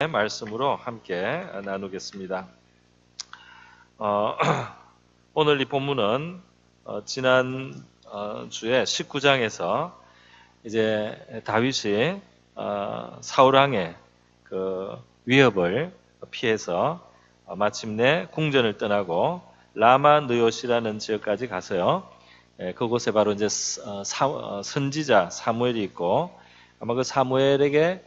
말씀으로 함께 나누겠습니다. 오늘 이 본문은 지난 주에 19장에서 이제 다윗이 사울 왕의 그 위협을 피해서 마침내 궁전을 떠나고 라마 느옷이라는 지역까지 가서요. 그곳에 바로 이제 선지자 사무엘이 있고 아마 그 사무엘에게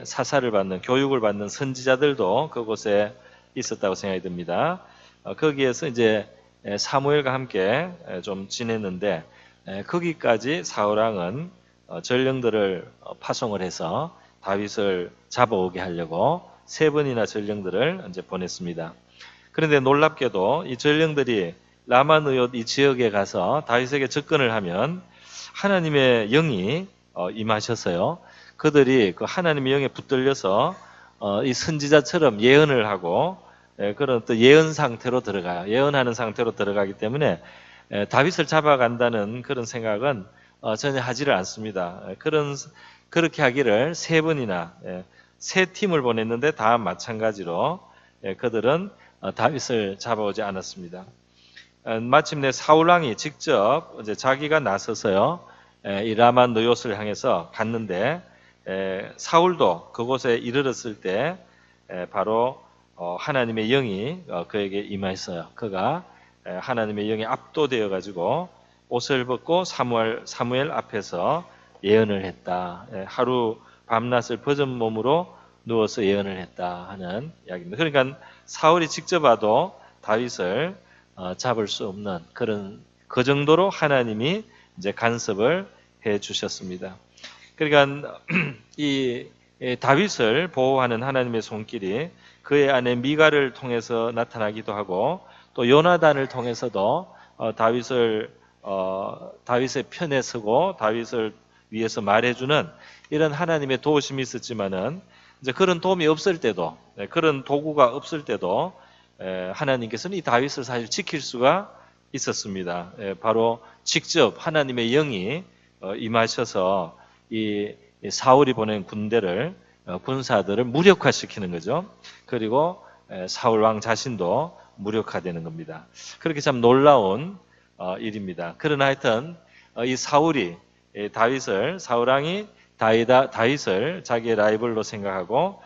사사를 받는 교육을 받는 선지자들도 그곳에 있었다고 생각이 듭니다. 거기에서 이제 사무엘과 함께 좀 지냈는데 거기까지 사울 왕은 전령들을 파송을 해서 다윗을 잡아오게 하려고 3번이나 전령들을 이제 보냈습니다. 그런데 놀랍게도 이 전령들이 라마느옅 이 지역에 가서 다윗에게 접근을 하면 하나님의 영이 임하셔서요. 그들이 그 하나님의 영에 붙들려서 이 선지자처럼 예언을 하고 그런 또 예언 상태로 들어가요. 예언하는 상태로 들어가기 때문에 다윗을 잡아간다는 그런 생각은 전혀 하지를 않습니다. 그렇게 하기를 3번이나 3팀을 보냈는데 다 마찬가지로 그들은 다윗을 잡아오지 않았습니다. 마침내 사울 왕이 직접 이제 자기가 나서서요. 이 라마 느옷을 향해서 갔는데 사울도 그곳에 이르렀을 때 바로 하나님의 영이 그에게 임했어요. 그가 하나님의 영에 압도되어 가지고 옷을 벗고 사무엘 앞에서 예언을 했다. 하루 밤낮을 벗은 몸으로 누워서 예언을 했다 하는 이야기입니다. 그러니까 사울이 직접 와도 다윗을 잡을 수 없는 그 정도로 하나님이 이제 간섭을 해 주셨습니다. 그러니까 이 다윗을 보호하는 하나님의 손길이 그의 아내 미가를 통해서 나타나기도 하고 또 요나단을 통해서도 다윗의 편에 서고 다윗을 위해서 말해주는 이런 하나님의 도우심이 있었지만은 이제 그런 도움이 없을 때도 그런 도구가 없을 때도 하나님께서는 이 다윗을 사실 지킬 수가 있었습니다. 바로 직접 하나님의 영이 임하셔서 이 사울이 보낸 군사들을 무력화시키는 거죠. 그리고 사울 왕 자신도 무력화되는 겁니다. 그렇게 참 놀라운 일입니다. 그러나 하여튼 이 사울 왕이 다윗을 자기의 라이벌로 생각하고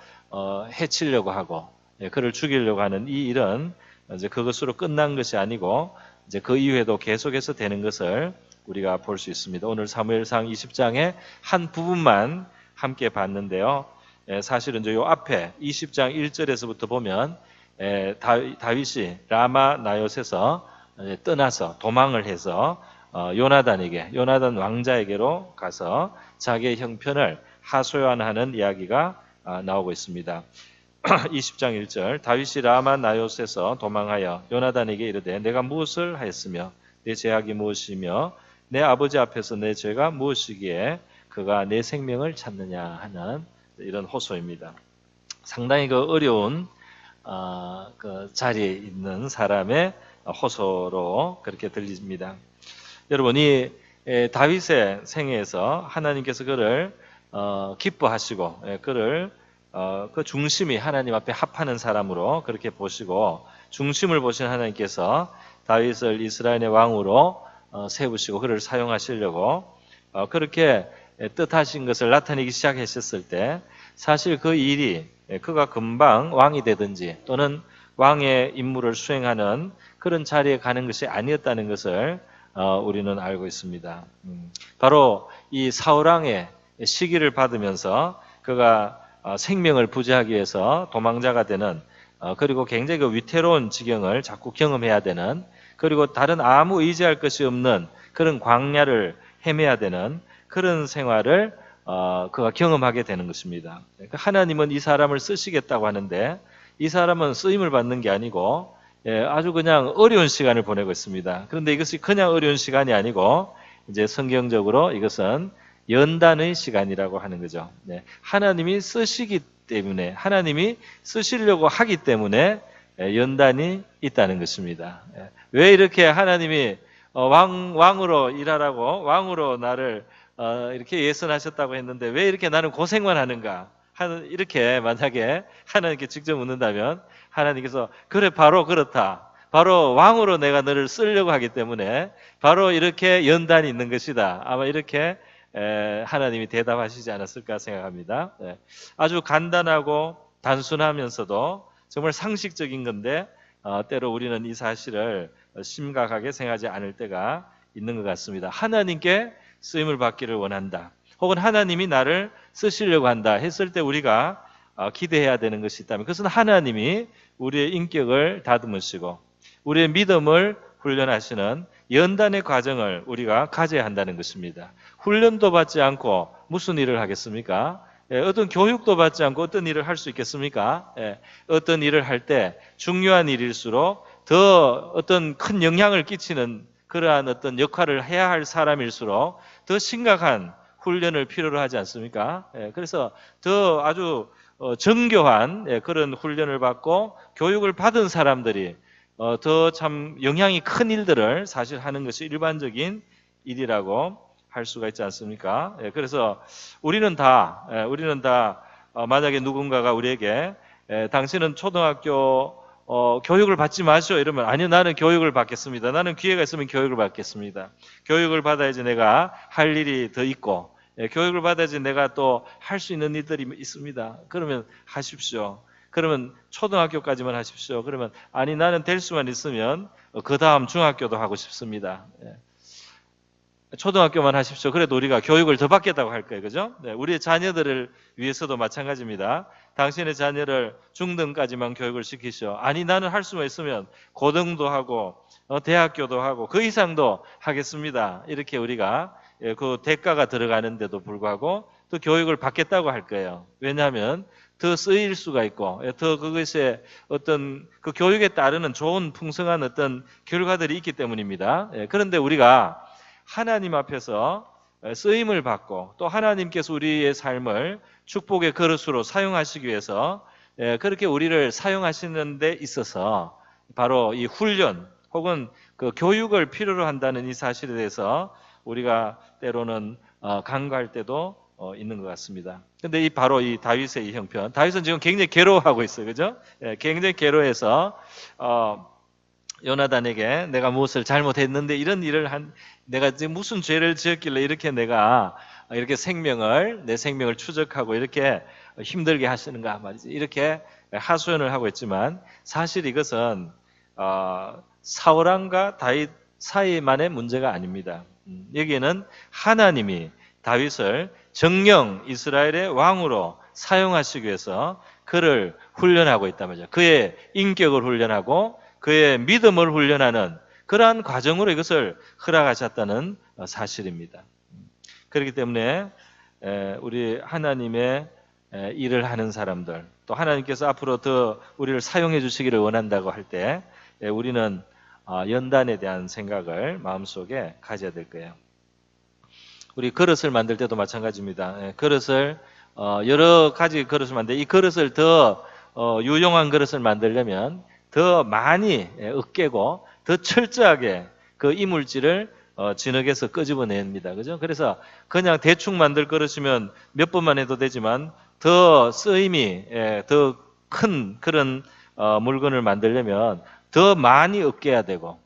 해치려고 하고 그를 죽이려고 하는 이 일은 이제 그것으로 끝난 것이 아니고 이제 그 이후에도 계속해서 되는 것을 우리가 볼 수 있습니다. 오늘 사무엘상 20장의 한 부분만 함께 봤는데요. 사실은 이 앞에 20장 1절에서부터 보면 다윗이 라마 나요스에서 떠나서 도망을 해서 요나단 왕자에게로 가서 자기의 형편을 하소연하는 이야기가 나오고 있습니다. 20장 1절 다윗이 라마 나요스에서 도망하여 요나단에게 이르되 내가 무엇을 하였으며 내 죄악이 무엇이며 내 아버지 앞에서 내 죄가 무엇이기에 그가 내 생명을 찾느냐 하는 이런 호소입니다. 상당히 그 어려운 그 자리에 있는 사람의 호소로 그렇게 들립니다. 여러분 이 다윗의 생애에서 하나님께서 그를 기뻐하시고 그를 그 중심이 하나님 앞에 합하는 사람으로 그렇게 보시고 중심을 보신 하나님께서 다윗을 이스라엘의 왕으로 세우시고 그를 사용하시려고 그렇게 뜻하신 것을 나타내기 시작하셨을 때 사실 그 일이 그가 금방 왕이 되든지 또는 왕의 임무를 수행하는 그런 자리에 가는 것이 아니었다는 것을 우리는 알고 있습니다. 바로 이 사울 왕의 시기를 받으면서 그가 생명을 부지하기 위해서 도망자가 되는 그리고 굉장히 그 위태로운 지경을 자꾸 경험해야 되는 그리고 다른 아무 의지할 것이 없는 그런 광야를 헤매야 되는 그런 생활을 그가 경험하게 되는 것입니다. 하나님은 이 사람을 쓰시겠다고 하는데 이 사람은 쓰임을 받는 게 아니고 아주 그냥 어려운 시간을 보내고 있습니다. 그런데 이것이 그냥 어려운 시간이 아니고 이제 성경적으로 이것은 연단의 시간이라고 하는 거죠. 하나님이 쓰시기 때문에 하나님이 쓰시려고 하기 때문에 연단이 있다는 것입니다. 왜 이렇게 하나님이 왕으로 일하라고 왕으로 나를 이렇게 예선하셨다고 했는데 왜 이렇게 나는 고생만 하는가? 이렇게 만약에 하나님께 직접 묻는다면 하나님께서 그래 바로 그렇다. 바로 왕으로 내가 너를 쓰려고 하기 때문에 바로 이렇게 연단이 있는 것이다. 아마 이렇게 하나님이 대답하시지 않았을까 생각합니다. 아주 간단하고 단순하면서도 정말 상식적인 건데 때로 우리는 이 사실을 심각하게 생각하지 않을 때가 있는 것 같습니다. 하나님께 쓰임을 받기를 원한다. 혹은 하나님이 나를 쓰시려고 한다 했을 때 우리가 기대해야 되는 것이 있다면 그것은 하나님이 우리의 인격을 다듬으시고 우리의 믿음을 훈련하시는 연단의 과정을 우리가 가져야 한다는 것입니다. 훈련도 받지 않고 무슨 일을 하겠습니까? 어떤 교육도 받지 않고 어떤 일을 할 수 있겠습니까? 어떤 일을 할 때 중요한 일일수록 더 어떤 큰 영향을 끼치는 그러한 어떤 역할을 해야 할 사람일수록 더 심각한 훈련을 필요로 하지 않습니까? 그래서 더 아주 정교한 그런 훈련을 받고 교육을 받은 사람들이 더 참 영향이 큰 일들을 사실 하는 것이 일반적인 일이라고 할 수가 있지 않습니까? 그래서 우리는 다 만약에 누군가가 우리에게 당신은 초등학교 교육을 받지 마시오 이러면 아니요 나는 교육을 받겠습니다. 나는 기회가 있으면 교육을 받겠습니다. 교육을 받아야지 내가 할 일이 더 있고 교육을 받아야지 내가 또 할 수 있는 일들이 있습니다. 그러면 하십시오. 그러면 초등학교까지만 하십시오. 그러면 아니 나는 될 수만 있으면 그 다음 중학교도 하고 싶습니다. 초등학교만 하십시오. 그래도 우리가 교육을 더 받겠다고 할 거예요. 그죠? 우리의 자녀들을 위해서도 마찬가지입니다. 당신의 자녀를 중등까지만 교육을 시키시오. 아니 나는 할 수만 있으면 고등도 하고 대학교도 하고 그 이상도 하겠습니다. 이렇게 우리가 그 대가가 들어가는데도 불구하고 또 교육을 받겠다고 할 거예요. 왜냐하면 더 쓰일 수가 있고 더 그것에 어떤 그 교육에 따르는 좋은 풍성한 어떤 결과들이 있기 때문입니다. 그런데 우리가 하나님 앞에서 쓰임을 받고 또 하나님께서 우리의 삶을 축복의 그릇으로 사용하시기 위해서 그렇게 우리를 사용하시는 데 있어서 바로 이 훈련 혹은 그 교육을 필요로 한다는 이 사실에 대해서 우리가 때로는 간과할 때도 있는 것 같습니다. 근데 바로 이 다윗의 이 형편, 다윗은 지금 굉장히 괴로워하고 있어요, 그죠? 굉장히 괴로워해서 요나단에게 내가 무엇을 잘못했는데 이런 일을 내가 지금 무슨 죄를 지었길래 이렇게 내가 이렇게 내 생명을 추적하고 이렇게 힘들게 하시는가 말이지. 이렇게 하소연을 하고 있지만 사실 이것은 사울왕과 다윗 사이만의 문제가 아닙니다. 여기에는 하나님이 다윗을 정령 이스라엘의 왕으로 사용하시기 위해서 그를 훈련하고 있단 말이죠. 그의 인격을 훈련하고 그의 믿음을 훈련하는 그러한 과정으로 이것을 허락하셨다는 사실입니다. 그렇기 때문에 우리 하나님의 일을 하는 사람들 또 하나님께서 앞으로 더 우리를 사용해 주시기를 원한다고 할 때 우리는 연단에 대한 생각을 마음속에 가져야 될 거예요. 우리 그릇을 만들 때도 마찬가지입니다. 그릇을 여러 가지 그릇을 만들 이 그릇을 더 유용한 그릇을 만들려면 더 많이 으깨고 더 철저하게 그 이물질을 진흙에서 끄집어냅니다. 그죠? 그래서 그냥 대충 만들 그릇이면 몇 번만 해도 되지만 더 쓰임이 더 큰 그런 물건을 만들려면 더 많이 으깨야 되고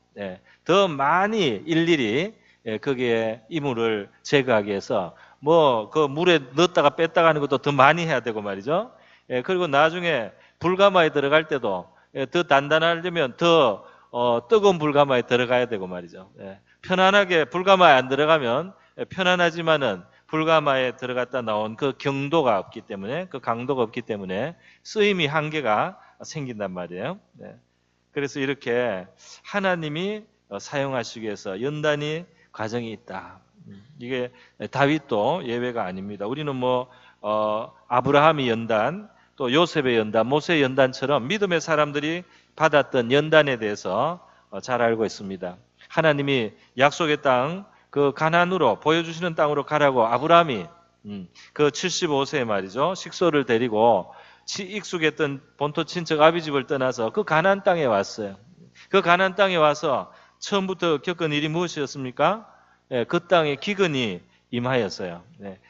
더 많이 일일이 거기에 이물을 제거하기 위해서 뭐 그 물에 넣었다가 뺐다가 하는 것도 더 많이 해야 되고 말이죠. 그리고 나중에 불가마에 들어갈 때도 더 단단하려면 더 뜨거운 불가마에 들어가야 되고 말이죠. 편안하게 불가마에 안 들어가면 편안하지만은 불가마에 들어갔다 나온 그 경도가 없기 때문에 그 강도가 없기 때문에 쓰임이 한계가 생긴단 말이에요. 그래서 이렇게 하나님이 사용하시기 위해서 연단이 과정이 있다. 이게 다윗도 예외가 아닙니다. 우리는 뭐 아브라함의 연단 또 요셉의 연단, 모세의 연단처럼 믿음의 사람들이 받았던 연단에 대해서 잘 알고 있습니다. 하나님이 약속의 땅, 그 가나안으로 보여주시는 땅으로 가라고 아브라함이 그 75세 말이죠. 식소를 데리고 익숙했던 본토 친척 아비 집을 떠나서 그 가나안 땅에 왔어요. 그 가나안 땅에 와서 처음부터 겪은 일이 무엇이었습니까? 그 땅에 기근이 임하였어요.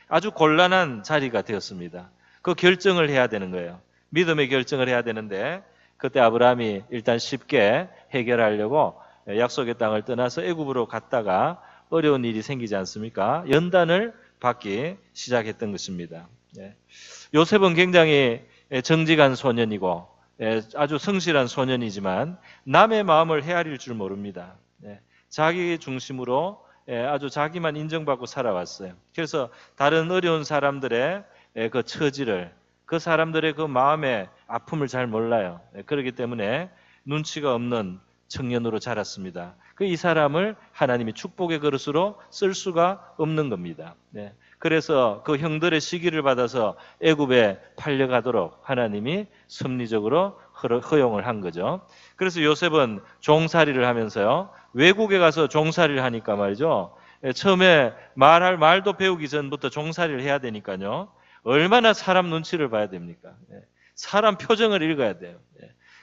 아주 곤란한 자리가 되었습니다. 그 결정을 해야 되는 거예요. 믿음의 결정을 해야 되는데 그때 아브라함이 일단 쉽게 해결하려고 약속의 땅을 떠나서 애굽으로 갔다가 어려운 일이 생기지 않습니까? 연단을 받기 시작했던 것입니다. 요셉은 굉장히 정직한 소년이고 아주 성실한 소년이지만 남의 마음을 헤아릴 줄 모릅니다. 자기 중심으로 아주 자기만 인정받고 살아왔어요. 그래서 다른 어려운 사람들의 그 처지를, 그 사람들의 그 마음의 아픔을 잘 몰라요. 그렇기 때문에 눈치가 없는 청년으로 자랐습니다. 이 사람을 하나님이 축복의 그릇으로 쓸 수가 없는 겁니다. 그래서 그 형들의 시기를 받아서 애굽에 팔려가도록 하나님이 섭리적으로 허용을 한 거죠. 그래서 요셉은 종살이를 하면서요, 외국에 가서 종살이를 하니까 말이죠, 처음에 말할 말도 배우기 전부터 종살이를 해야 되니까요, 얼마나 사람 눈치를 봐야 됩니까? 사람 표정을 읽어야 돼요.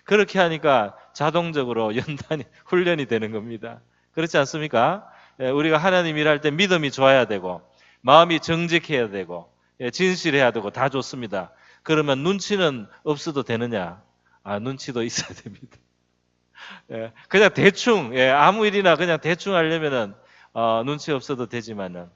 그렇게 하니까 자동적으로 연단이 훈련이 되는 겁니다. 그렇지 않습니까? 우리가 하나님 일할 때 믿음이 좋아야 되고 마음이 정직해야 되고 진실해야 되고 다 좋습니다. 그러면 눈치는 없어도 되느냐? 눈치도 있어야 됩니다. 그냥 대충 아무 일이나 그냥 대충 하려면은 눈치 없어도 되지만은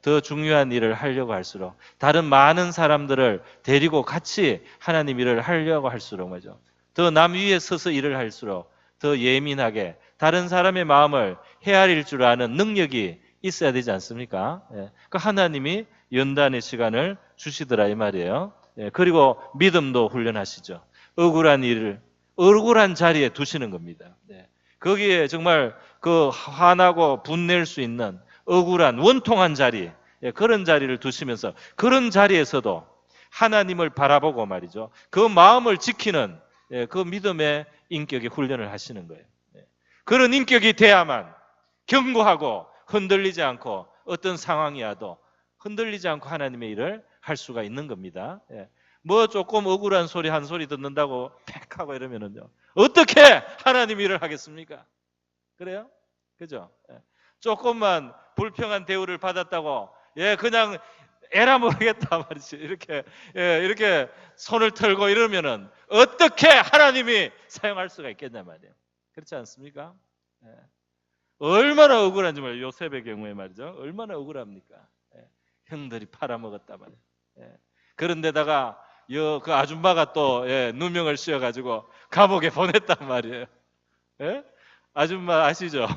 더 중요한 일을 하려고 할수록 다른 많은 사람들을 데리고 같이 하나님 일을 하려고 할수록 말이죠. 더 남 위에 서서 일을 할수록 더 예민하게 다른 사람의 마음을 헤아릴 줄 아는 능력이 있어야 되지 않습니까? 그 하나님이 연단의 시간을 주시더라 이 말이에요. 그리고 믿음도 훈련하시죠. 억울한 일을 억울한 자리에 두시는 겁니다. 거기에 정말 그 화나고 분낼 수 있는 억울한 원통한 자리, 그런 자리를 두시면서 그런 자리에서도 하나님을 바라보고 말이죠. 그 마음을 지키는 그 믿음의 인격의 훈련을 하시는 거예요. 그런 인격이 돼야만 견고하고 흔들리지 않고 어떤 상황이 와도 흔들리지 않고 하나님의 일을 할 수가 있는 겁니다. 뭐 조금 억울한 소리 한 소리 듣는다고 팩 하고 이러면은요, 어떻게 하나님 일을 하겠습니까? 그래요? 그죠? 조금만 불평한 대우를 받았다고 그냥 에라 모르겠다 말이지 이렇게 손을 털고 이러면은 어떻게 하나님이 사용할 수가 있겠냐 말이에요. 그렇지 않습니까? 얼마나 억울한지 말이에요. 요셉의 경우에 말이죠. 얼마나 억울합니까? 형들이 팔아먹었다 말이에요. 그런데다가 그 아줌마가 또 누명을 씌워가지고 감옥에 보냈단 말이에요. 아줌마 아시죠?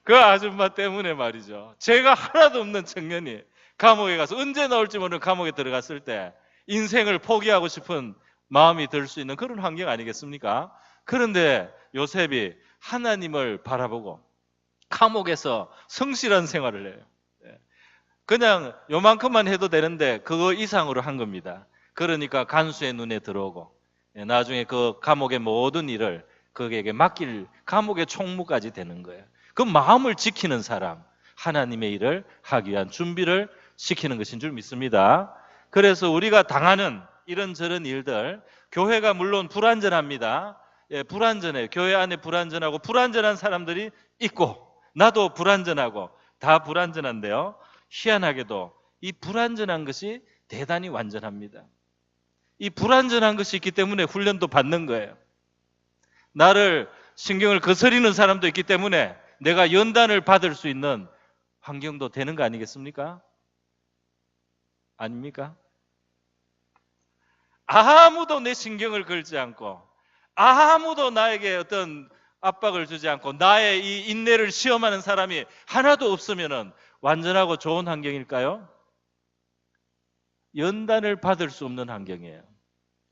그 아줌마 때문에 말이죠. 죄가 하나도 없는 청년이 감옥에 가서 언제 나올지 모르는 감옥에 들어갔을 때 인생을 포기하고 싶은 마음이 들 수 있는 그런 환경 아니겠습니까? 그런데 요셉이 하나님을 바라보고 감옥에서 성실한 생활을 해요. 그냥 요만큼만 해도 되는데 그거 이상으로 한 겁니다. 그러니까 간수의 눈에 들어오고 나중에 그 감옥의 모든 일을 그에게 맡길 감옥의 총무까지 되는 거예요. 그 마음을 지키는 사람, 하나님의 일을 하기 위한 준비를 시키는 것인 줄 믿습니다. 그래서 우리가 당하는 이런저런 일들, 교회가 물론 불완전합니다. 불완전해요. 교회 안에 불완전하고 불완전한 사람들이 있고 나도 불완전하고 다 불완전한데요. 희한하게도 이 불완전한 것이 대단히 완전합니다. 이 불완전한 것이 있기 때문에 훈련도 받는 거예요. 나를 신경을 거스리는 사람도 있기 때문에 내가 연단을 받을 수 있는 환경도 되는 거 아니겠습니까? 아닙니까? 아무도 내 신경을 걸지 않고 아무도 나에게 어떤 압박을 주지 않고 나의 이 인내를 시험하는 사람이 하나도 없으면 완전하고 좋은 환경일까요? 연단을 받을 수 없는 환경이에요.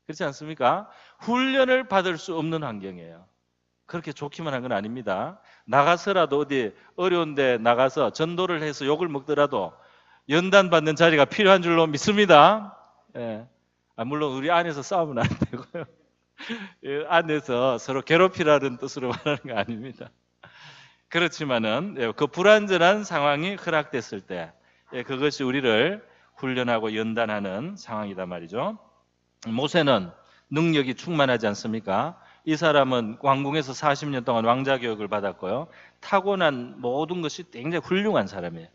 그렇지 않습니까? 훈련을 받을 수 없는 환경이에요. 그렇게 좋기만 한 건 아닙니다. 나가서라도 어디 어려운 데 나가서 전도를 해서 욕을 먹더라도 연단받는 자리가 필요한 줄로 믿습니다. 물론 우리 안에서 싸우면 안 되고요. 안에서 서로 괴롭히라는 뜻으로 말하는 거 아닙니다. 그렇지만은 그 불완전한 상황이 허락됐을 때 그것이 우리를 훈련하고 연단하는 상황이다 말이죠. 모세는 능력이 충만하지 않습니까? 이 사람은 왕궁에서 40년 동안 왕자 교육을 받았고요. 타고난 모든 것이 굉장히 훌륭한 사람이에요.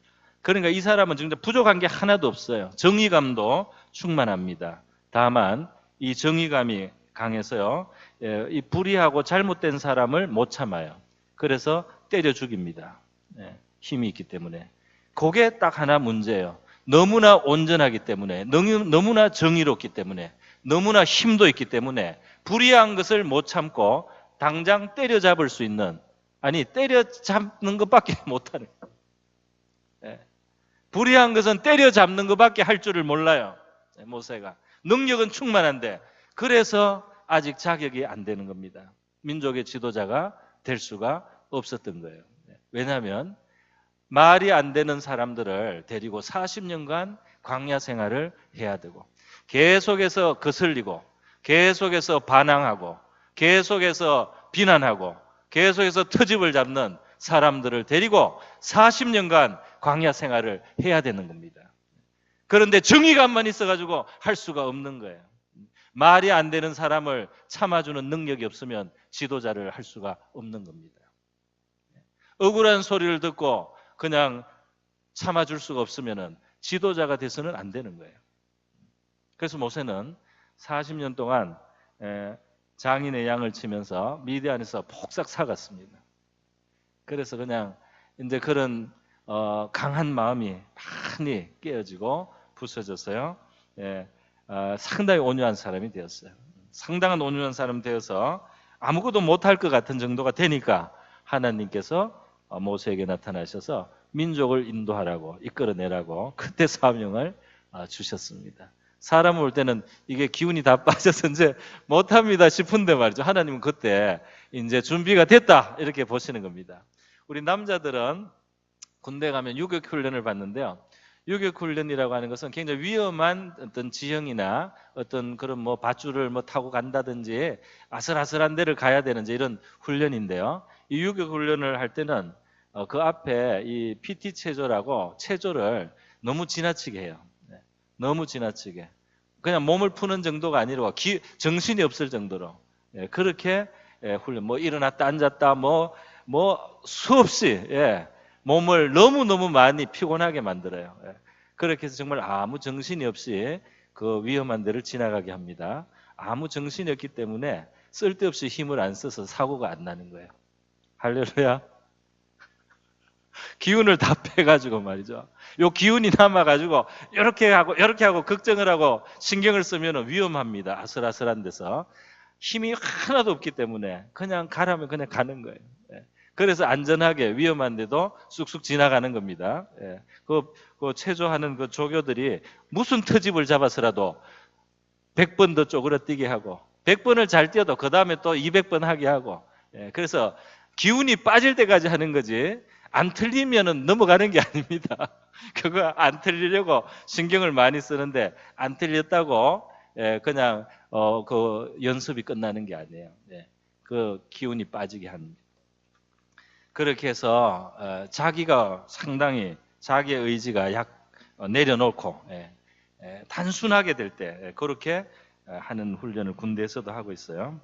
그러니까 이 사람은 진짜 부족한 게 하나도 없어요. 정의감도 충만합니다. 다만 이 정의감이 강해서요, 이 불의하고 잘못된 사람을 못 참아요. 그래서 때려 죽입니다. 힘이 있기 때문에. 그게 딱 하나 문제예요. 너무나 온전하기 때문에, 너무나 정의롭기 때문에, 너무나 힘도 있기 때문에 불의한 것을 못 참고 당장 때려잡을 수 있는, 아니 때려잡는 것밖에 못하는 거예요. 불의한 것은 때려잡는 것밖에 할 줄을 몰라요. 모세가. 능력은 충만한데 그래서 아직 자격이 안 되는 겁니다. 민족의 지도자가 될 수가 없었던 거예요. 왜냐하면 말이 안 되는 사람들을 데리고 40년간 광야 생활을 해야 되고 계속해서 거슬리고 계속해서 반항하고 계속해서 비난하고 계속해서 트집을 잡는 사람들을 데리고 40년간 광야 생활을 해야 되는 겁니다. 그런데 정의감만 있어가지고 할 수가 없는 거예요. 말이 안 되는 사람을 참아주는 능력이 없으면 지도자를 할 수가 없는 겁니다. 억울한 소리를 듣고 그냥 참아줄 수가 없으면 지도자가 돼서는 안 되는 거예요. 그래서 모세는 40년 동안 장인의 양을 치면서 미디안에서 폭삭 사갔습니다. 그래서 그냥 이제 그런 강한 마음이 많이 깨어지고 부서졌어요. 상당히 온유한 사람이 되었어요. 상당한 온유한 사람이 되어서 아무것도 못할 것 같은 정도가 되니까 하나님께서 모세에게 나타나셔서 민족을 인도하라고 이끌어내라고 그때 사명을 주셨습니다. 사람을 볼 때는 이게 기운이 다 빠져서 이제 못합니다 싶은데 말이죠. 하나님은 그때 이제 준비가 됐다 이렇게 보시는 겁니다. 우리 남자들은 군대 가면 유격훈련을 받는데요. 유격훈련이라고 하는 것은 굉장히 위험한 어떤 지형이나 어떤 그런 뭐 밧줄을 뭐 타고 간다든지 아슬아슬한 데를 가야 되는지 이런 훈련인데요. 이 유격훈련을 할 때는 그 앞에 이 PT 체조라고 체조를 너무 지나치게 해요. 너무 지나치게. 그냥 몸을 푸는 정도가 아니라 정신이 없을 정도로 그렇게 훈련. 뭐 일어났다 앉았다 뭐 수없이 몸을 너무너무 많이 피곤하게 만들어요. 그렇게 해서 정말 아무 정신이 없이 그 위험한 데를 지나가게 합니다. 아무 정신이 없기 때문에 쓸데없이 힘을 안 써서 사고가 안 나는 거예요. 할렐루야. 기운을 다 빼가지고 말이죠. 요 기운이 남아가지고 이렇게 하고 걱정을 하고 신경을 쓰면 위험합니다. 아슬아슬한 데서 힘이 하나도 없기 때문에 그냥 가라면 그냥 가는 거예요. 그래서 안전하게 위험한데도 쑥쑥 지나가는 겁니다. 그 체조하는 그 조교들이 무슨 트집을 잡아서라도 100번 더 쪼그러뜨게 하고 100번을 잘 뛰어도 그 다음에 또 200번 하게 하고 그래서 기운이 빠질 때까지 하는 거지 안 틀리면은 넘어가는 게 아닙니다. 그거 안 틀리려고 신경을 많이 쓰는데 안 틀렸다고 그냥 그 연습이 끝나는 게 아니에요. 그 기운이 빠지게 합니다. 그렇게 해서 자기가 상당히 자기의 의지가 내려놓고 단순하게 될 때 그렇게 하는 훈련을 군대에서도 하고 있어요.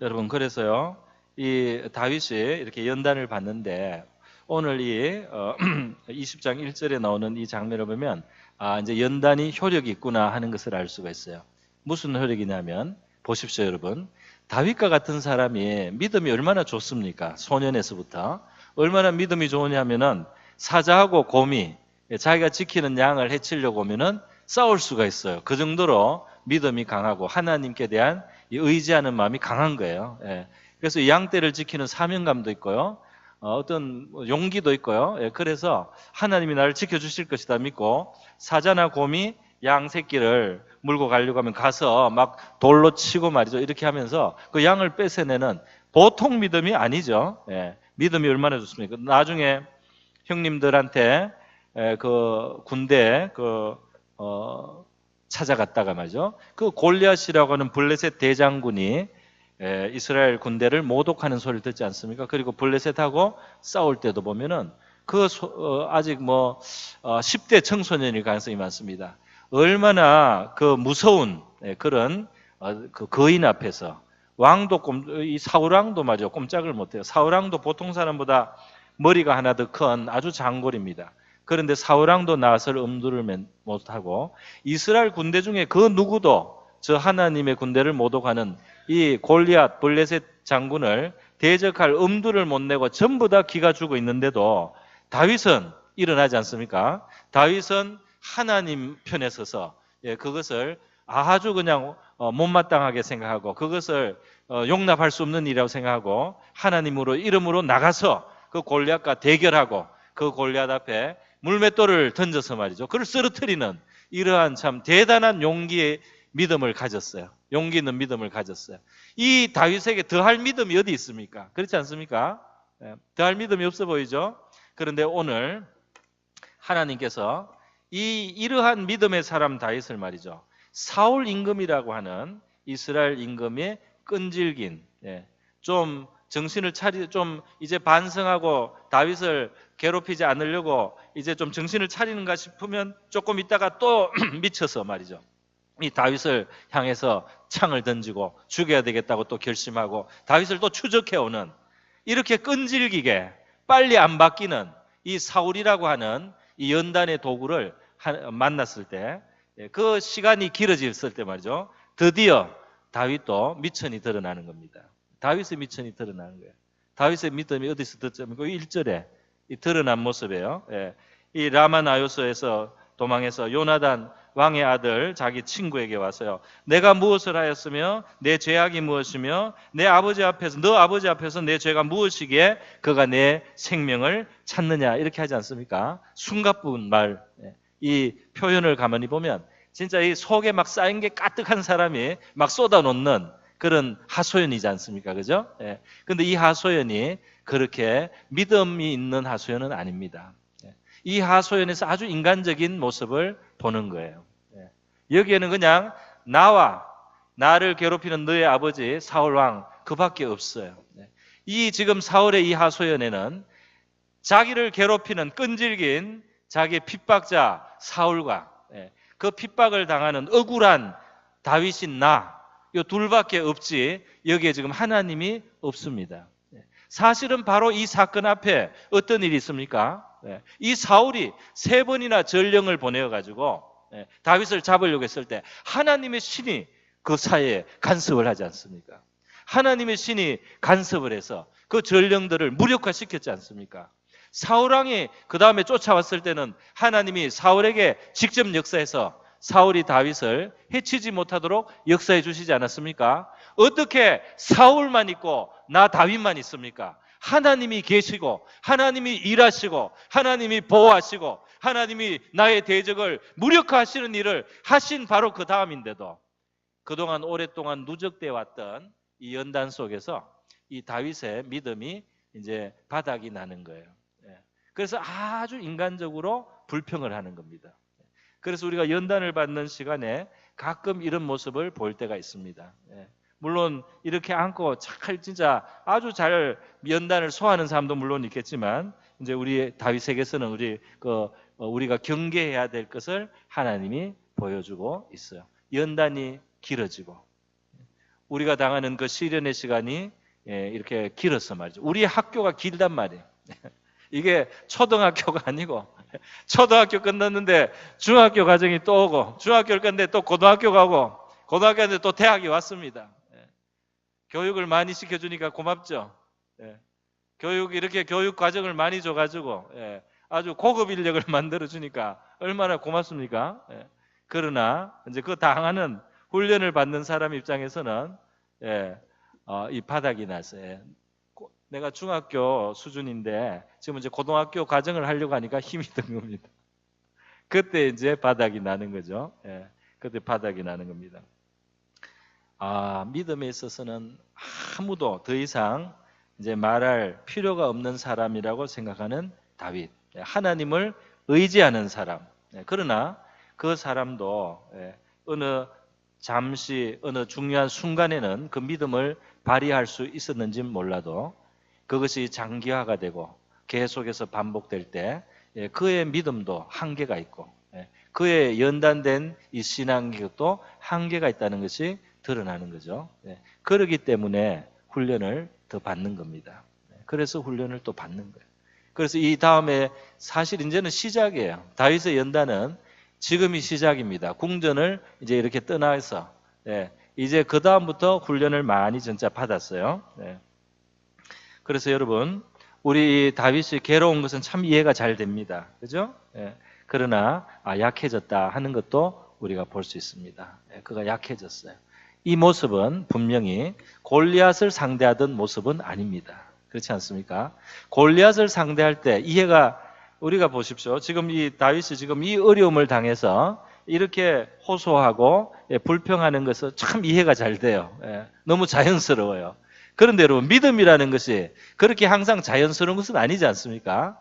여러분 그래서요 이 다윗이 이렇게 연단을 받는데 오늘 이 20장 1절에 나오는 이 장면을 보면 이제 연단이 효력이 있구나 하는 것을 알 수가 있어요. 무슨 효력이냐면 보십시오 여러분. 다윗과 같은 사람이 믿음이 얼마나 좋습니까? 소년에서부터 얼마나 믿음이 좋으냐면은 사자하고 곰이 자기가 지키는 양을 해치려고 오면은 싸울 수가 있어요. 그 정도로 믿음이 강하고 하나님께 대한 의지하는 마음이 강한 거예요. 그래서 이 양떼를 지키는 사명감도 있고요. 어떤 용기도 있고요. 그래서 하나님이 나를 지켜주실 것이다 믿고 사자나 곰이 양 새끼를 물고 가려고 하면 가서 막 돌로 치고 말이죠. 이렇게 하면서 그 양을 뺏어내는 보통 믿음이 아니죠. 믿음이 얼마나 좋습니까? 나중에 형님들한테 그 군대 찾아갔다가 말이죠. 그 골리앗이라고 하는 블레셋 대장군이 이스라엘 군대를 모독하는 소리를 듣지 않습니까? 그리고 블레셋하고 싸울 때도 보면은 아직 10대 청소년일 가능성이 많습니다. 얼마나 그 무서운 그런 그 거인 앞에서 이 사울왕도 말이죠. 꼼짝을 못해요. 사울왕도 보통 사람보다 머리가 하나 더 큰 아주 장골입니다. 그런데 사울왕도 나설 엄두를 못하고 이스라엘 군대 중에 그 누구도 저 하나님의 군대를 모독하는 이 골리앗 블레셋 장군을 대적할 엄두를 못 내고 전부 다 기가 죽어 있는데도 다윗은 일어나지 않습니까? 다윗은 하나님 편에 서서 그것을 아주 그냥 못마땅하게 생각하고 그것을 용납할 수 없는 일이라고 생각하고 하나님으로 이름으로 나가서 그 골리앗과 대결하고 그 골리앗 앞에 물맷돌을 던져서 말이죠. 그를 쓰러뜨리는 이러한 참 대단한 용기의 믿음을 가졌어요. 용기 있는 믿음을 가졌어요. 이 다윗에게 더할 믿음이 어디 있습니까? 그렇지 않습니까? 더할 믿음이 없어 보이죠? 그런데 오늘 하나님께서 이러한 믿음의 사람 다윗을 말이죠. 사울 임금이라고 하는 이스라엘 임금의 끈질긴 좀 정신을 좀 이제 반성하고 다윗을 괴롭히지 않으려고 이제 좀 정신을 차리는가 싶으면 조금 있다가 또 미쳐서 말이죠. 이 다윗을 향해서 창을 던지고 죽여야 되겠다고 또 결심하고 다윗을 또 추적해오는 이렇게 끈질기게 빨리 안 바뀌는 이 사울이라고 하는 이 연단의 도구를 만났을 때 그 시간이 길어졌을 때 말이죠. 드디어 다윗도 미천이 드러나는 겁니다. 다윗의 미천이 드러나는 거예요. 다윗의 믿음이 어디서 드러납니까? 1절에 이 드러난 모습이에요. 이 라마나요스에서 도망해서 요나단 왕의 아들 자기 친구에게 와서요. 내가 무엇을 하였으며 내 죄악이 무엇이며 너 아버지 앞에서 내 죄가 무엇이기에 그가 내 생명을 찾느냐 이렇게 하지 않습니까? 숨가쁜 말. 이 표현을 가만히 보면 진짜 이 속에 막 쌓인 게 까뜩한 사람이 막 쏟아놓는 그런 하소연이지 않습니까? 그죠? 근데 이 하소연이 그렇게 믿음이 있는 하소연은 아닙니다. 이 하소연에서 아주 인간적인 모습을 보는 거예요. 여기에는 그냥 나를 괴롭히는 너의 아버지 사울왕 그밖에 없어요. 이 지금 사울의 이 하소연에는 자기를 괴롭히는 끈질긴 자기 핍박자 사울과 그 핍박을 당하는 억울한 다윗인 이 둘밖에 없지 여기에 지금 하나님이 없습니다. 사실은 바로 이 사건 앞에 어떤 일이 있습니까? 이 사울이 3번이나 전령을 보내어가지고 다윗을 잡으려고 했을 때 하나님의 신이 그 사이에 간섭을 하지 않습니까? 하나님의 신이 간섭을 해서 그 전령들을 무력화시켰지 않습니까? 사울왕이 그 다음에 쫓아왔을 때는 하나님이 사울에게 직접 역사해서 사울이 다윗을 해치지 못하도록 역사해 주시지 않았습니까? 어떻게 사울만 있고 나 다윗만 있습니까? 하나님이 계시고 하나님이 일하시고 하나님이 보호하시고 하나님이 나의 대적을 무력화하시는 일을 하신 바로 그 다음인데도 그동안 오랫동안 누적되어 왔던 이 연단 속에서 이 다윗의 믿음이 이제 바닥이 나는 거예요. 그래서 아주 인간적으로 불평을 하는 겁니다. 그래서 우리가 연단을 받는 시간에 가끔 이런 모습을 볼 때가 있습니다. 물론 이렇게 안고 진짜 아주 잘 연단을 소화하는 사람도 물론 있겠지만 이제 우리 다윗에게서는 우리가 경계해야 될 것을 하나님이 보여주고 있어요. 연단이 길어지고 우리가 당하는 그 시련의 시간이 이렇게 길어서 말이죠. 우리 학교가 길단 말이에요. 이게 초등학교가 아니고 초등학교 끝났는데 중학교 과정이 또 오고 중학교를 끝냈는데 또 고등학교 가고 고등학교 갔는데 또 대학이 왔습니다. 교육을 많이 시켜주니까 고맙죠. 이렇게 교육 과정을 많이 줘가지고 아주 고급 인력을 만들어주니까 얼마나 고맙습니까? 그러나 이제 그 당하는 훈련을 받는 사람 입장에서는 이 바닥이 났어요. 내가 중학교 수준인데 지금 이제 고등학교 과정을 하려고 하니까 힘이 든 겁니다. 그때 이제 바닥이 나는 거죠. 그때 바닥이 나는 겁니다. 믿음에 있어서는 아무도 더 이상 이제 말할 필요가 없는 사람이라고 생각하는 다윗. 하나님을 의지하는 사람. 그러나 그 사람도 어느 중요한 순간에는 그 믿음을 발휘할 수 있었는지는 몰라도 그것이 장기화가 되고 계속해서 반복될 때 그의 믿음도 한계가 있고 그의 연단된 이 신앙도 한계가 있다는 것이 드러나는 거죠. 그렇기 때문에 훈련을 더 받는 겁니다. 그래서 훈련을 또 받는 거예요. 그래서 이 다음에 사실 이제는 시작이에요. 다윗의 연단은 지금이 시작입니다. 궁전을 이제 이렇게 떠나서 이제 그 다음부터 훈련을 많이 진짜 받았어요. 그래서 여러분, 우리 다윗이 괴로운 것은 참 이해가 잘 됩니다. 그죠? 그러나 약해졌다 하는 것도 우리가 볼 수 있습니다. 그가 약해졌어요. 이 모습은 분명히 골리앗을 상대하던 모습은 아닙니다. 그렇지 않습니까? 골리앗을 상대할 때 이해가, 우리가 보십시오. 지금 이 다윗이 지금 이 어려움을 당해서 이렇게 호소하고 불평하는 것은 참 이해가 잘 돼요. 너무 자연스러워요. 그런데 여러분, 믿음이라는 것이 그렇게 항상 자연스러운 것은 아니지 않습니까?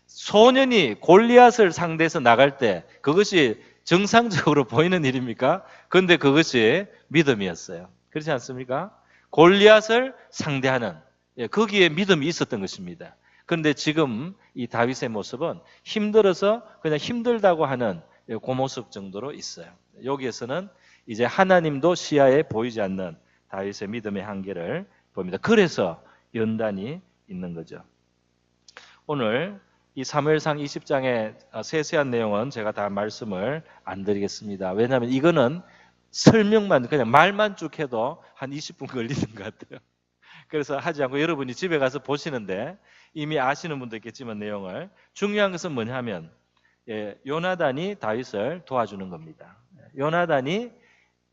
소년이 골리앗을 상대해서 나갈 때 그것이 정상적으로 보이는 일입니까? 그런데 그것이 믿음이었어요. 그렇지 않습니까? 골리앗을 상대하는, 거기에 믿음이 있었던 것입니다. 그런데 지금 이 다윗의 모습은 힘들어서 그냥 힘들다고 하는 그 모습 정도로 있어요. 여기에서는 이제 하나님도 시야에 보이지 않는 다윗의 믿음의 한계를 봅니다. 그래서 연단이 있는 거죠. 오늘 이 사무엘상 20장의 세세한 내용은 제가 다 말씀을 안 드리겠습니다. 왜냐하면 이거는 설명만, 그냥 말만 쭉 해도 한 20분 걸리는 것 같아요. 그래서 하지 않고 여러분이 집에 가서 보시는데 이미 아시는 분도 있겠지만 내용을, 중요한 것은 뭐냐면 요나단이 다윗을 도와주는 겁니다. 요나단이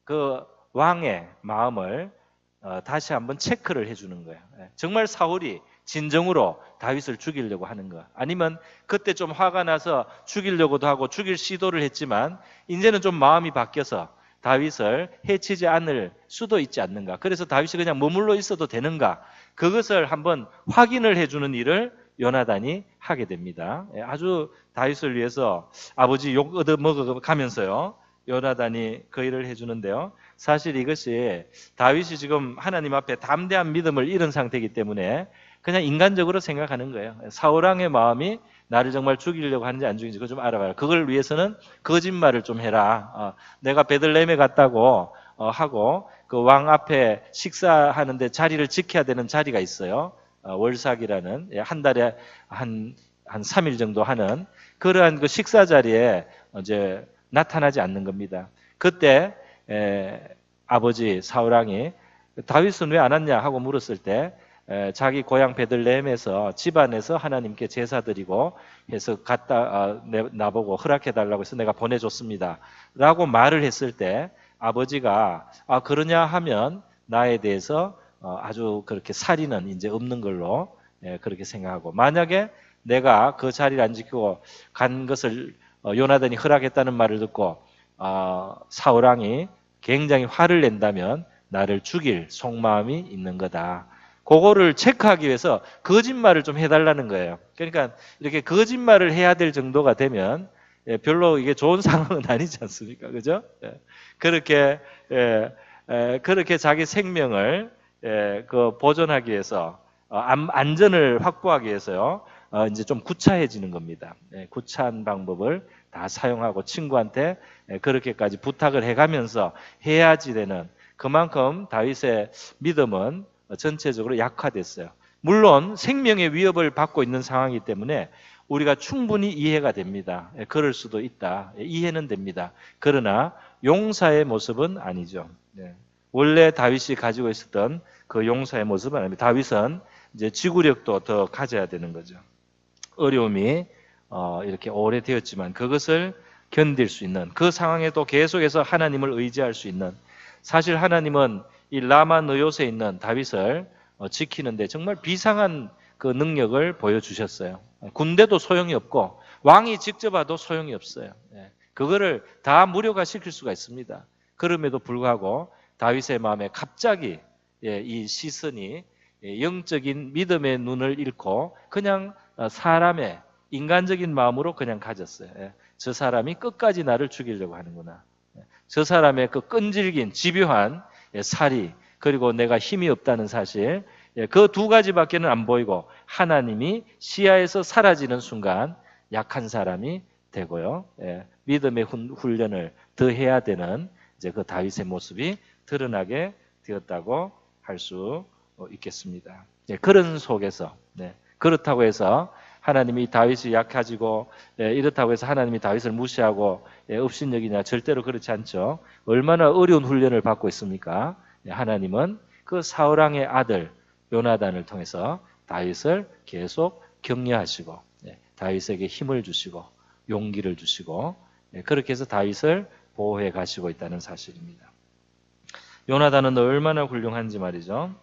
그 왕의 마음을 다시 한번 체크를 해주는 거예요. 정말 사울이 진정으로 다윗을 죽이려고 하는 거, 아니면 그때 좀 화가 나서 죽이려고도 하고 죽일 시도를 했지만 이제는 좀 마음이 바뀌어서 다윗을 해치지 않을 수도 있지 않는가, 그래서 다윗이 그냥 머물러 있어도 되는가, 그것을 한번 확인을 해주는 일을 요나단이 하게 됩니다. 아주 다윗을 위해서 아버지 욕 얻어먹어가면서요 요나단이 그 일을 해주는데요, 사실 이것이 다윗이 지금 하나님 앞에 담대한 믿음을 잃은 상태이기 때문에 그냥 인간적으로 생각하는 거예요. 사울왕의 마음이 나를 정말 죽이려고 하는지 안 죽이는지 그거 좀 알아봐라. 그걸 위해서는 거짓말을 좀 해라. 내가 베들레헴에 갔다고 하고 그 왕 앞에 식사하는데 자리를 지켜야 되는 자리가 있어요. 월삭이라는, 한 달에 한 3일 정도 하는 그러한 그 식사 자리에 이제 나타나지 않는 겁니다. 그때 아버지 사울왕이 다윗은 왜 안 왔냐 하고 물었을 때 자기 고향 베들레헴에서 집안에서 하나님께 제사 드리고 해서 갔다 나보고 허락해 달라고 해서 내가 보내줬습니다 라고 말을 했을 때 아버지가 그러냐 하면 나에 대해서 아주 그렇게 살인은 이제 없는 걸로 그렇게 생각하고, 만약에 내가 그 자리를 안 지키고 간 것을 요나단이 허락했다는 말을 듣고 사울왕이 굉장히 화를 낸다면 나를 죽일 속마음이 있는 거다. 그거를 체크하기 위해서 거짓말을 좀 해달라는 거예요. 그러니까 이렇게 거짓말을 해야 될 정도가 되면 별로 이게 좋은 상황은 아니지 않습니까? 그죠? 그렇게 자기 생명을 그 보존하기 위해서 안전을 확보하기 위해서요. 이제 좀 구차해지는 겁니다. 구차한 방법을 다 사용하고 친구한테 그렇게까지 부탁을 해가면서 해야지 되는, 그만큼 다윗의 믿음은 전체적으로 약화됐어요. 물론 생명의 위협을 받고 있는 상황이기 때문에 우리가 충분히 이해가 됩니다. 그럴 수도 있다. 이해는 됩니다. 그러나 용사의 모습은 아니죠. 원래 다윗이 가지고 있었던 그 용사의 모습은 아닙니다. 다윗은 이제 지구력도 더 가져야 되는 거죠. 어려움이 이렇게 오래되었지만 그것을 견딜 수 있는, 그 상황에도 계속해서 하나님을 의지할 수 있는, 사실 하나님은 이 라마 느요스에 있는 다윗을 지키는데 정말 비상한 그 능력을 보여주셨어요. 군대도 소용이 없고 왕이 직접 와도 소용이 없어요. 그거를 다 무력화시킬 수가 있습니다. 그럼에도 불구하고 다윗의 마음에 갑자기 이 시선이 영적인 믿음의 눈을 잃고 그냥 사람의 인간적인 마음으로 그냥 가졌어요. 저 사람이 끝까지 나를 죽이려고 하는구나. 저 사람의 그 끈질긴 집요한 살이, 그리고 내가 힘이 없다는 사실, 그 두 가지밖에는 안 보이고 하나님이 시야에서 사라지는 순간 약한 사람이 되고요. 믿음의 훈련을 더 해야 되는 이제 그 다윗의 모습이 드러나게 되었다고 할 수 있겠습니다. 그런 속에서 그렇다고 해서 하나님이 다윗이 약해지고 이렇다고 해서 하나님이 다윗을 무시하고 업신여기냐? 절대로 그렇지 않죠. 얼마나 어려운 훈련을 받고 있습니까? 하나님은 그 사울 왕의 아들 요나단을 통해서 다윗을 계속 격려하시고 다윗에게 힘을 주시고 용기를 주시고 그렇게 해서 다윗을 보호해 가시고 있다는 사실입니다. 요나단은 얼마나 훌륭한지 말이죠.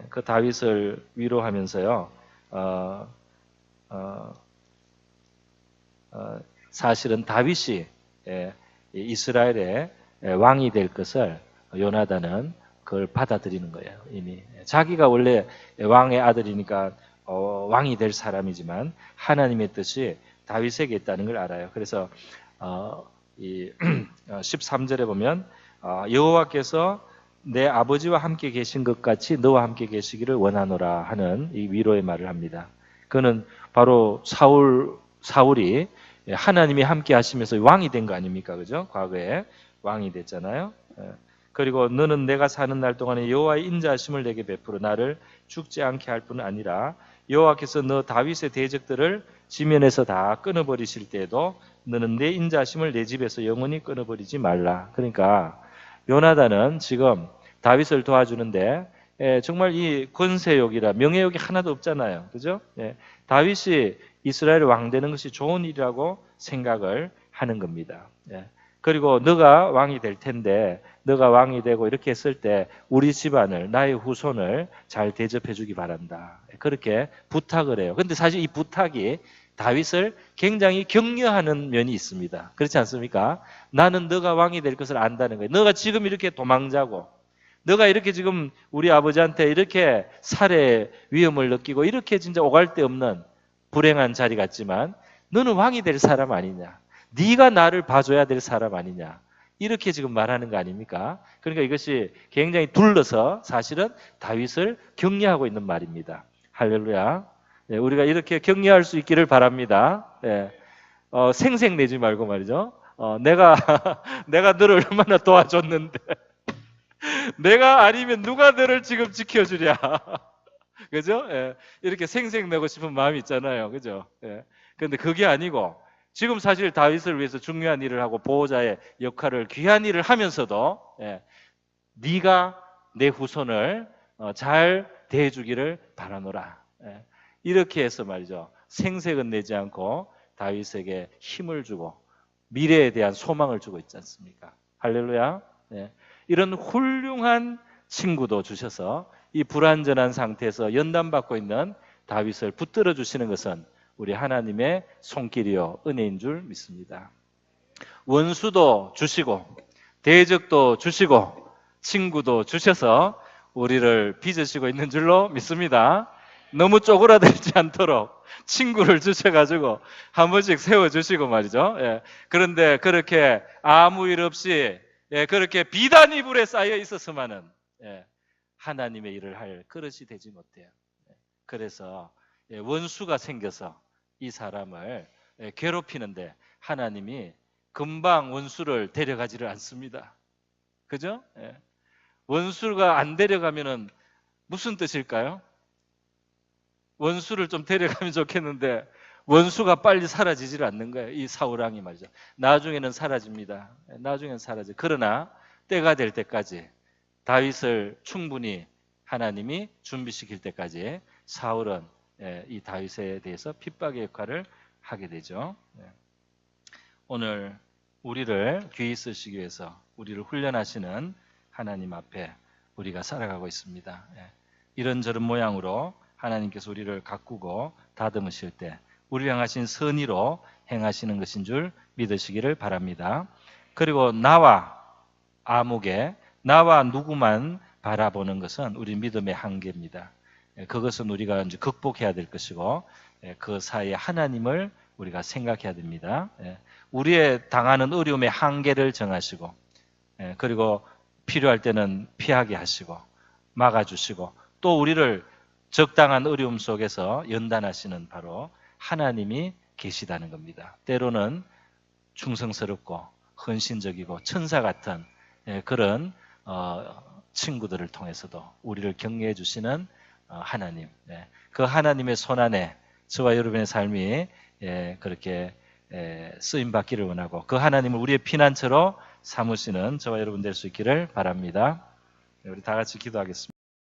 그 다윗을 위로하면서요. 사실은 다윗이 이스라엘의 왕이 될 것을 요나단은 그걸 받아들이는 거예요. 이미 자기가 원래 왕의 아들이니까 왕이 될 사람이지만 하나님의 뜻이 다윗에게 있다는 걸 알아요. 그래서 이 13절에 보면 여호와께서 내 아버지와 함께 계신 것 같이 너와 함께 계시기를 원하노라 하는 이 위로의 말을 합니다. 그는 바로 사울이 하나님이 함께 하시면서 왕이 된 거 아닙니까? 그죠? 과거에 왕이 됐잖아요. 그리고 너는 내가 사는 날 동안에 여호와의 인자하심을 내게 베풀어 나를 죽지 않게 할 뿐 아니라 여호와께서 너 다윗의 대적들을 지면에서 다 끊어버리실 때에도 너는 내 인자하심을 내 집에서 영원히 끊어버리지 말라. 그러니까 요나단은 지금 다윗을 도와주는데 정말 이 권세욕이라 명예욕이 하나도 없잖아요. 그죠? 다윗이 이스라엘 왕 되는 것이 좋은 일이라고 생각을 하는 겁니다. 그리고 너가 왕이 될 텐데 너가 왕이 되고 이렇게 했을 때 우리 집안을 나의 후손을 잘 대접해 주기 바란다. 그렇게 부탁을 해요. 근데 사실 이 부탁이 다윗을 굉장히 격려하는 면이 있습니다. 그렇지 않습니까? 나는 너가 왕이 될 것을 안다는 거예요. 너가 지금 이렇게 도망자고 너가 이렇게 지금 우리 아버지한테 이렇게 살해 위험을 느끼고 이렇게 진짜 오갈 데 없는 불행한 자리 같지만 너는 왕이 될 사람 아니냐? 네가 나를 봐줘야 될 사람 아니냐? 이렇게 지금 말하는 거 아닙니까? 그러니까 이것이 굉장히 둘러서 사실은 다윗을 격려하고 있는 말입니다. 할렐루야. 우리가 이렇게 격려할 수 있기를 바랍니다. 생색내지 말고 말이죠. 내가 너를 얼마나 도와줬는데 내가 아니면 누가 너를 지금 지켜주랴. 그죠? 이렇게 생색내고 싶은 마음이 있잖아요. 그죠? 그런데 그게 아니고 지금 사실 다윗을 위해서 중요한 일을 하고 보호자의 역할을 귀한 일을 하면서도 네가 내 후손을 잘 대해주기를 바라노라. 이렇게 해서 말이죠. 생색은 내지 않고 다윗에게 힘을 주고 미래에 대한 소망을 주고 있지 않습니까? 할렐루야. 이런 훌륭한 친구도 주셔서 이 불완전한 상태에서 연단받고 있는 다윗을 붙들어 주시는 것은 우리 하나님의 손길이요 은혜인 줄 믿습니다. 원수도 주시고 대적도 주시고 친구도 주셔서 우리를 빚으시고 있는 줄로 믿습니다. 너무 쪼그라들지 않도록 친구를 주셔가지고 한 번씩 세워주시고 말이죠. 그런데 그렇게 아무 일 없이 그렇게 비단 이불에 쌓여 있었으면은 하나님의 일을 할 그릇이 되지 못해요. 그래서 원수가 생겨서 이 사람을 괴롭히는데 하나님이 금방 원수를 데려가지를 않습니다. 그죠? 원수가 안 데려가면은 무슨 뜻일까요? 원수를 좀 데려가면 좋겠는데 원수가 빨리 사라지질 않는 거예요. 이 사울왕이 말이죠. 나중에는 사라집니다. 나중에는 사라져. 그러나 때가 될 때까지 다윗을 충분히 하나님이 준비시킬 때까지 사울은 이 다윗에 대해서 핍박의 역할을 하게 되죠. 오늘 우리를 귀히 쓰시기 위해서 우리를 훈련하시는 하나님 앞에 우리가 살아가고 있습니다. 이런저런 모양으로 하나님께서 우리를 가꾸고 다듬으실 때 우리를 향하신 선의로 행하시는 것인 줄 믿으시기를 바랍니다. 그리고 나와 아무개, 나와 누구만 바라보는 것은 우리 믿음의 한계입니다. 그것은 우리가 이제 극복해야 될 것이고 그 사이에 하나님을 우리가 생각해야 됩니다. 우리의 당하는 어려움의 한계를 정하시고 그리고 필요할 때는 피하게 하시고 막아주시고 또 우리를 적당한 어려움 속에서 연단하시는 바로 하나님이 계시다는 겁니다. 때로는 충성스럽고 헌신적이고 천사 같은 그런 친구들을 통해서도 우리를 격려해 주시는 하나님, 그 하나님의 손안에 저와 여러분의 삶이 그렇게 쓰임 받기를 원하고 그 하나님을 우리의 피난처로 삼으시는 저와 여러분 될 수 있기를 바랍니다. 우리 다 같이 기도하겠습니다.